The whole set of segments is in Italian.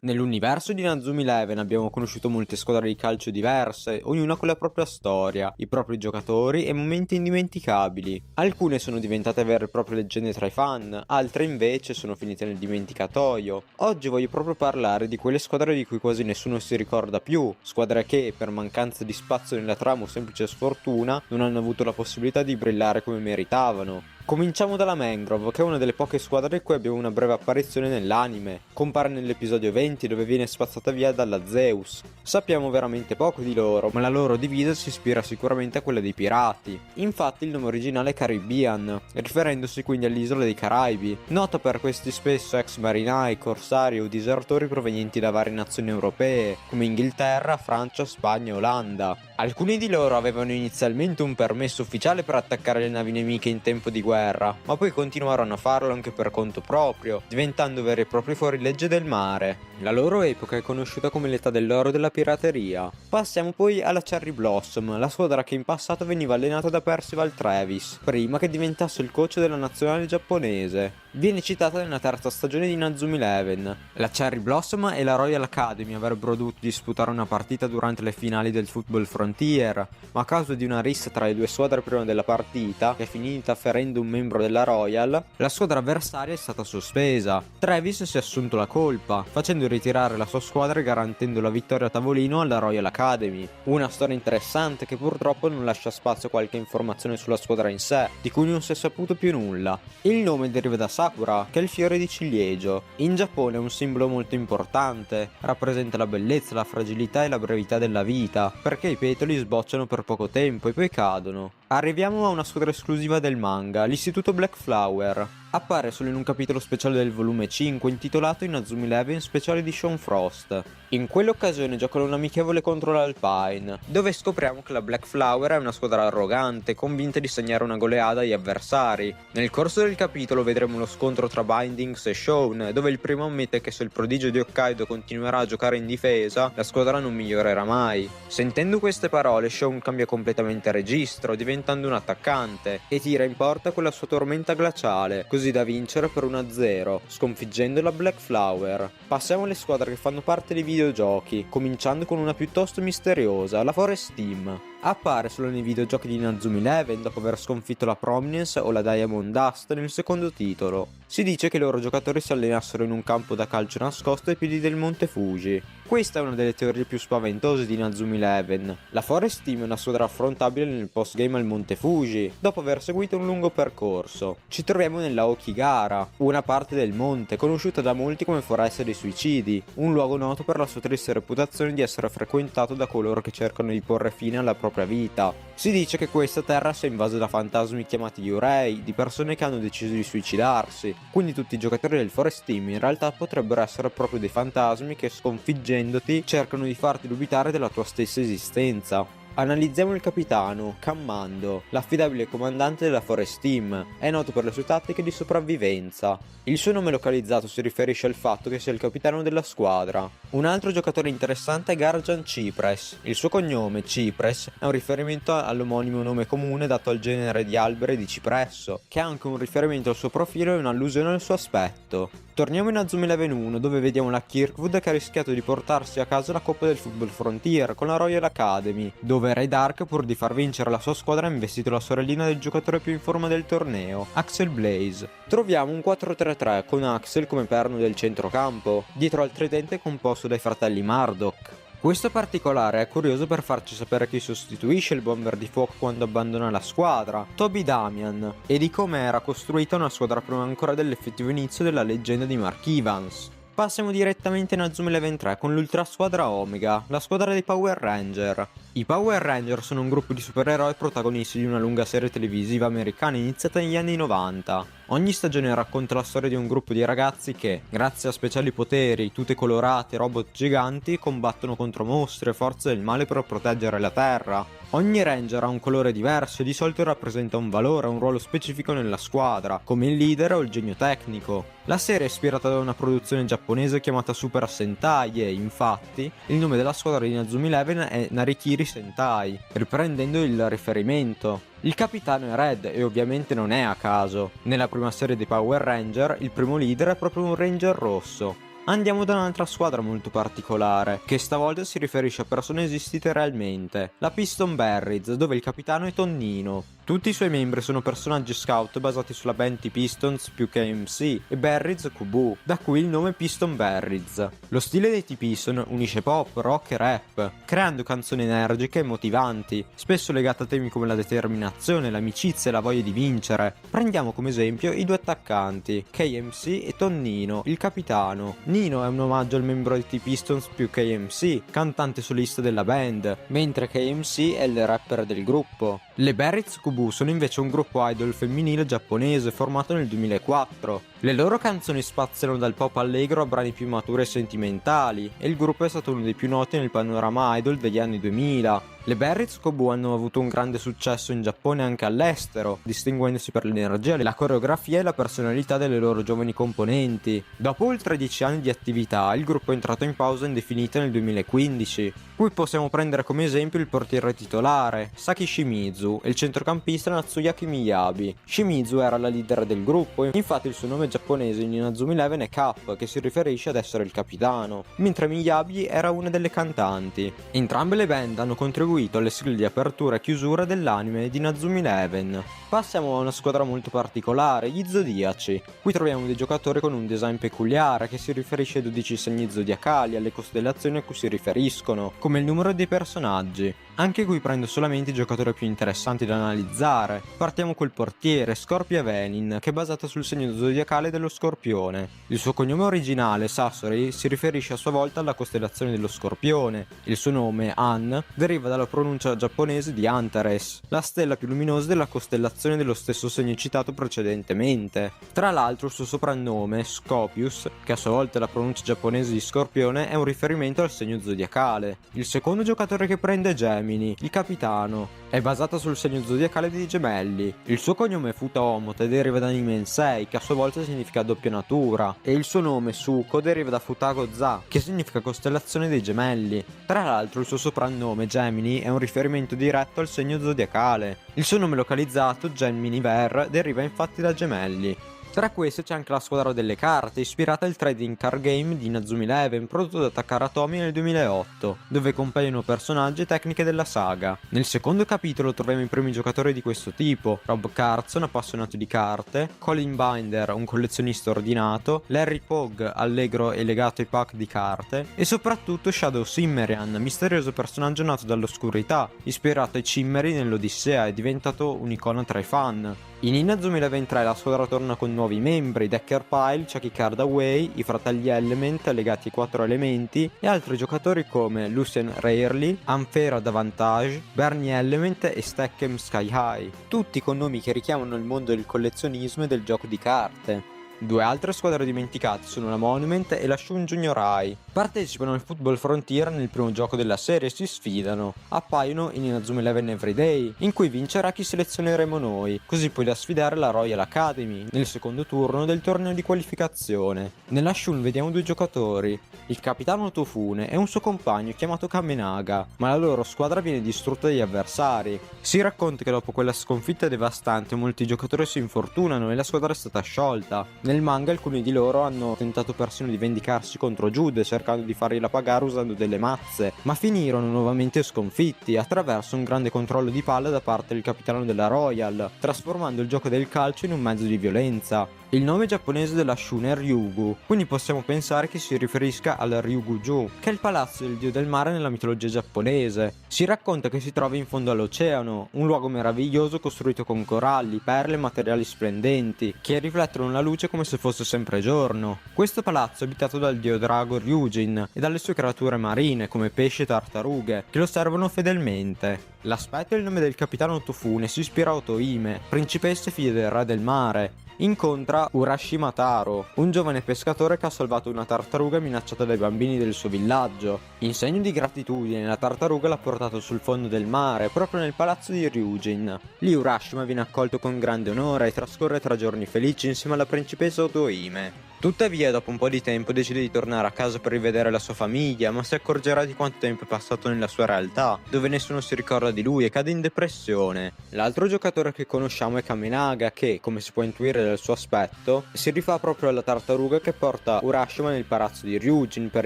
Nell'universo di Inazuma Eleven abbiamo conosciuto molte squadre di calcio diverse, ognuna con la propria storia, i propri giocatori e momenti indimenticabili. Alcune sono diventate vere e proprie leggende tra i fan, altre invece sono finite nel dimenticatoio. Oggi voglio proprio parlare di quelle squadre di cui quasi nessuno si ricorda più, squadre che, per mancanza di spazio nella trama o semplice sfortuna, non hanno avuto la possibilità di brillare come meritavano. Cominciamo dalla Mangrove, che è una delle poche squadre di cui abbiamo una breve apparizione nell'anime. Compare nell'episodio 20 dove viene spazzata via dalla Zeus. Sappiamo veramente poco di loro, ma la loro divisa si ispira sicuramente a quella dei pirati. Infatti il nome originale è Caribbean, riferendosi quindi all'isola dei Caraibi, nota per questi spesso ex marinai, corsari o disertori provenienti da varie nazioni europee, come Inghilterra, Francia, Spagna e Olanda. Alcuni di loro avevano inizialmente un permesso ufficiale per attaccare le navi nemiche in tempo di guerra, ma poi continuarono a farlo anche per conto proprio, diventando veri e propri fuorilegge del mare. La loro epoca è conosciuta come l'età dell'oro della pirateria. Passiamo poi alla Cherry Blossom, la squadra che in passato veniva allenata da Percival Travis, prima che diventasse il coach della nazionale giapponese. Viene citata nella terza stagione di Inazuma Eleven. La Cherry Blossom e la Royal Academy avrebbero dovuto disputare una partita durante le finali del Football Frontier, ma a causa di una rissa tra le due squadre prima della partita, che è finita ferendo un membro della Royal, la squadra avversaria è stata sospesa. Travis si è assunto la colpa, facendo ritirare la sua squadra e garantendo la vittoria a tavolino alla Royal Academy. Una storia interessante che purtroppo non lascia spazio a qualche informazione sulla squadra in sé, di cui non si è saputo più nulla. Il nome deriva da Sakura, che è il fiore di ciliegio. In Giappone è un simbolo molto importante, rappresenta la bellezza, la fragilità e la brevità della vita, perché i petali sbocciano per poco tempo e poi cadono. Arriviamo a una squadra esclusiva del manga, l'istituto Black Flower. Appare solo in un capitolo speciale del volume 5 intitolato Inazuma Eleven Special Edition Frost. In quell'occasione giocano un amichevole contro l'Alpine, dove scopriamo che la Black Flower è una squadra arrogante, convinta di segnare una goleada agli avversari. Nel corso del capitolo vedremo lo scontro tra Bindings e Shaun, dove il primo ammette che se il prodigio di Hokkaido continuerà a giocare in difesa, la squadra non migliorerà mai. Sentendo queste parole, Shaun cambia completamente registro, diventando un attaccante, e tira in porta con la sua tormenta glaciale, così da vincere per 1-0, sconfiggendo la Black Flower. Passiamo alle squadre che fanno parte dei videogiochi, cominciando con una piuttosto misteriosa, la Forest Team. Appare solo nei videogiochi di Inazuma Eleven dopo aver sconfitto la Prominence o la Diamond Dust nel secondo titolo. Si dice che i loro giocatori si allenassero in un campo da calcio nascosto ai piedi del Monte Fuji. Questa è una delle teorie più spaventose di Inazuma Eleven. La Forest Team è una squadra affrontabile nel postgame al Monte Fuji, dopo aver seguito un lungo percorso. Ci troviamo nella Okigara, una parte del monte conosciuta da molti come Foresta dei Suicidi, un luogo noto per la sua triste reputazione di essere frequentato da coloro che cercano di porre fine alla propria vita. Si dice che questa terra sia invasa da fantasmi chiamati Yurei, di persone che hanno deciso di suicidarsi, quindi tutti i giocatori del Forest Team in realtà potrebbero essere proprio dei fantasmi che, sconfiggendoti, cercano di farti dubitare della tua stessa esistenza. Analizziamo il capitano, Kammando, l'affidabile comandante della Forest Team. È noto per le sue tattiche di sopravvivenza. Il suo nome localizzato si riferisce al fatto che sia il capitano della squadra. Un altro giocatore interessante è Garjan Cypress. Il suo cognome, Cypress, è un riferimento all'omonimo nome comune dato al genere di alberi di cipresso, che ha anche un riferimento al suo profilo e un'allusione al suo aspetto. Torniamo in Inazuma Eleven 1, dove vediamo la Kirkwood che ha rischiato di portarsi a casa la Coppa del Football Frontier con la Royal Academy, dove Ray Dark, pur di far vincere la sua squadra, ha investito la sorellina del giocatore più in forma del torneo, Axel Blaze. Troviamo un 4-3-3 con Axel come perno del centrocampo, dietro al tridente composto dai fratelli Murdoch. Questo particolare è curioso per farci sapere chi sostituisce il bomber di fuoco quando abbandona la squadra, Toby Damian, e di come era costruita una squadra prima ancora dell'effettivo inizio della leggenda di Mark Evans. Passiamo direttamente in Inazuma Eleven 3 con l'Ultra Squadra Omega, la squadra dei Power Ranger. I Power Ranger sono un gruppo di supereroi protagonisti di una lunga serie televisiva americana iniziata negli anni 90. Ogni stagione racconta la storia di un gruppo di ragazzi che, grazie a speciali poteri, tute colorate e robot giganti, combattono contro mostri e forze del male per proteggere la Terra. Ogni Ranger ha un colore diverso e di solito rappresenta un valore o un ruolo specifico nella squadra, come il leader o il genio tecnico. La serie è ispirata da una produzione giapponese chiamata Super Sentai e, infatti, il nome della squadra di Inazuma Eleven è Narikiri Sentai, riprendendo il riferimento. Il capitano è Red e ovviamente non è a caso. Nella prima serie dei Power Ranger, il primo leader è proprio un Ranger rosso. Andiamo da un'altra squadra molto particolare, che stavolta si riferisce a persone esistite realmente, la Piston Berriz, dove il capitano è Tonnino. Tutti i suoi membri sono personaggi scout basati sulla band T-Pistons più KMC e Berriz QB, da cui il nome Piston Berriz. Lo stile dei T-Piston unisce pop, rock e rap, creando canzoni energiche e motivanti, spesso legate a temi come la determinazione, l'amicizia e la voglia di vincere. Prendiamo come esempio i due attaccanti, KMC e Tonnino, il capitano. Nino è un omaggio al membro dei T-Pistons più KMC, cantante solista della band, mentre KMC è il rapper del gruppo. Le Berriz QB sono invece un gruppo idol femminile giapponese formato nel 2004. Le loro canzoni spaziano dal pop allegro a brani più maturi e sentimentali, e il gruppo è stato uno dei più noti nel panorama idol degli anni 2000. Le Berriz QB hanno avuto un grande successo in Giappone e anche all'estero, distinguendosi per l'energia, la coreografia e la personalità delle loro giovani componenti. Dopo oltre 10 anni di attività, il gruppo è entrato in pausa indefinita nel 2015. Qui possiamo prendere come esempio il portiere titolare, Saki Shimizu, e il centrocampista Natsuyaki Miyabi. Shimizu era la leader del gruppo, infatti il suo nome giapponese in Inazuma Eleven è Cap, che si riferisce ad essere il capitano, mentre Miyabi era una delle cantanti. Entrambe le band hanno contribuito alle sigle di apertura e chiusura dell'anime di Inazuma Eleven. Passiamo a una squadra molto particolare, gli Zodiaci. Qui troviamo dei giocatori con un design peculiare che si riferisce ai 12 segni zodiacali, alle costellazioni a cui si riferiscono, come il numero dei personaggi. Anche qui prendo solamente i giocatori più interessanti da analizzare. Partiamo col portiere, Scorpia Venin, che è basato sul segno zodiacale dello Scorpione. Il suo cognome originale, Sasori, si riferisce a sua volta alla costellazione dello Scorpione. Il suo nome, An, deriva dalla pronuncia giapponese di Antares, la stella più luminosa della costellazione dello stesso segno citato precedentemente. Tra l'altro il suo soprannome, Scopius, che a sua volta è la pronuncia giapponese di Scorpione, è un riferimento al segno zodiacale. Il secondo giocatore che prende è Gemini, il capitano. È basata sul segno zodiacale dei gemelli. Il suo cognome è Futaomote e deriva da Nimensei, che a sua volta significa doppia natura, e il suo nome Suko deriva da Futago-za, che significa costellazione dei gemelli. Tra l'altro il suo soprannome Gemini è un riferimento diretto al segno zodiacale. Il suo nome localizzato, Gemini Ver, deriva infatti da gemelli. Tra queste c'è anche la squadra delle carte, ispirata al trading card game di Inazuma Eleven, prodotto da Takara Tomy nel 2008, dove compaiono personaggi e tecniche della saga. Nel secondo capitolo troviamo i primi giocatori di questo tipo: Rob Carson, appassionato di carte, Colin Binder, un collezionista ordinato, Larry Pog, allegro e legato ai pack di carte, e soprattutto Shadow Cimmerian, misterioso personaggio nato dall'oscurità, ispirato ai Cimmeri nell'Odissea e diventato un'icona tra i fan. In Inazuma Eleven 3 la squadra torna con nuovi membri: Decker Pyle, Chucky Cardaway, i fratelli Element legati ai 4 elementi e altri giocatori come Lucien Rarely, Anfera Davantage, Bernie Element e Steckem Sky High, tutti con nomi che richiamano il mondo del collezionismo e del gioco di carte. Due altre squadre dimenticate sono la Monument e la Shun Junior High. Partecipano al Football Frontier nel primo gioco della serie e si sfidano. Appaiono in Inazuma Eleven Everyday, in cui vincerà chi selezioneremo noi, così poi da sfidare la Royal Academy nel secondo turno del torneo di qualificazione. Nella Shun vediamo due giocatori, il capitano Tofune e un suo compagno chiamato Kamenaga, ma la loro squadra viene distrutta dagli avversari. Si racconta che dopo quella sconfitta devastante molti giocatori si infortunano e la squadra è stata sciolta. Nel manga alcuni di loro hanno tentato persino di vendicarsi contro Jude, cercando di fargliela pagare usando delle mazze, ma finirono nuovamente sconfitti attraverso un grande controllo di palla da parte del capitano della Royal, trasformando il gioco del calcio in un mezzo di violenza. Il nome giapponese della Shun è Ryugu, quindi possiamo pensare che si riferisca al Ryuguju, che è il palazzo del dio del mare nella mitologia giapponese. Si racconta che si trova in fondo all'oceano, un luogo meraviglioso costruito con coralli, perle e materiali splendenti, che riflettono la luce come se fosse sempre giorno. Questo palazzo è abitato dal dio drago Ryujin e dalle sue creature marine come pesci e tartarughe, che lo servono fedelmente. L'aspetto e il nome del capitano Tofune si ispira a Otohime, principessa e figlia del re del mare. Incontra Urashima Taro, un giovane pescatore che ha salvato una tartaruga minacciata dai bambini del suo villaggio. In segno di gratitudine, la tartaruga l'ha portato sul fondo del mare, proprio nel palazzo di Ryujin. Lì Urashima viene accolto con grande onore e trascorre 3 giorni felici insieme alla principessa Otohime. Tuttavia, dopo un po' di tempo decide di tornare a casa per rivedere la sua famiglia, ma si accorgerà di quanto tempo è passato nella sua realtà, dove nessuno si ricorda di lui e cade in depressione. L'altro giocatore che conosciamo è Kamenaga che, come si può intuire dal suo aspetto, si rifà proprio alla tartaruga che porta Urashima nel palazzo di Ryujin per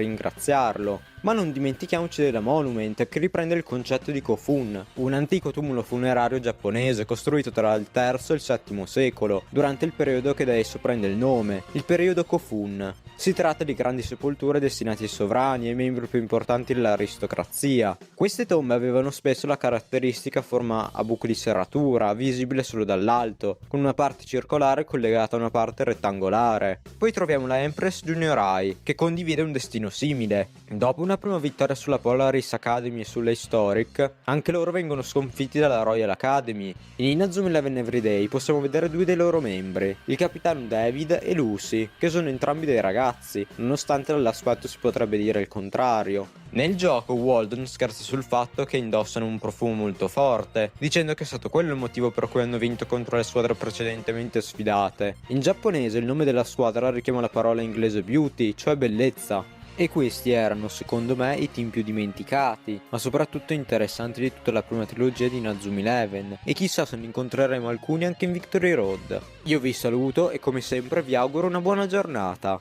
ringraziarlo. Ma non dimentichiamoci della Monument, che riprende il concetto di Kofun, un antico tumulo funerario giapponese costruito tra il III e il VII secolo, durante il periodo che da esso prende il nome, il periodo Kofun. Si tratta di grandi sepolture destinate ai sovrani e ai membri più importanti dell'aristocrazia. Queste tombe avevano spesso la caratteristica forma a buco di serratura, visibile solo dall'alto, con una parte circolare collegata a una parte rettangolare. Poi troviamo la Empress Junior High, che condivide un destino simile. Dopo una prima vittoria sulla Polaris Academy e sulla Historic, anche loro vengono sconfitti dalla Royal Academy. In Inazuma 11 Everyday possiamo vedere due dei loro membri, il capitano David e Lucy, che sono entrambi dei ragazzi, nonostante dall'aspetto si potrebbe dire il contrario. Nel gioco Walden scherza sul fatto che indossano un profumo molto forte, dicendo che è stato quello il motivo per cui hanno vinto contro le squadre precedentemente sfidate. In giapponese il nome della squadra richiama la parola inglese beauty, cioè bellezza. E questi erano, secondo me, i team più dimenticati, ma soprattutto interessanti di tutta la prima trilogia di Inazuma 11, e chissà se ne incontreremo alcuni anche in Victory Road. Io vi saluto e come sempre vi auguro una buona giornata.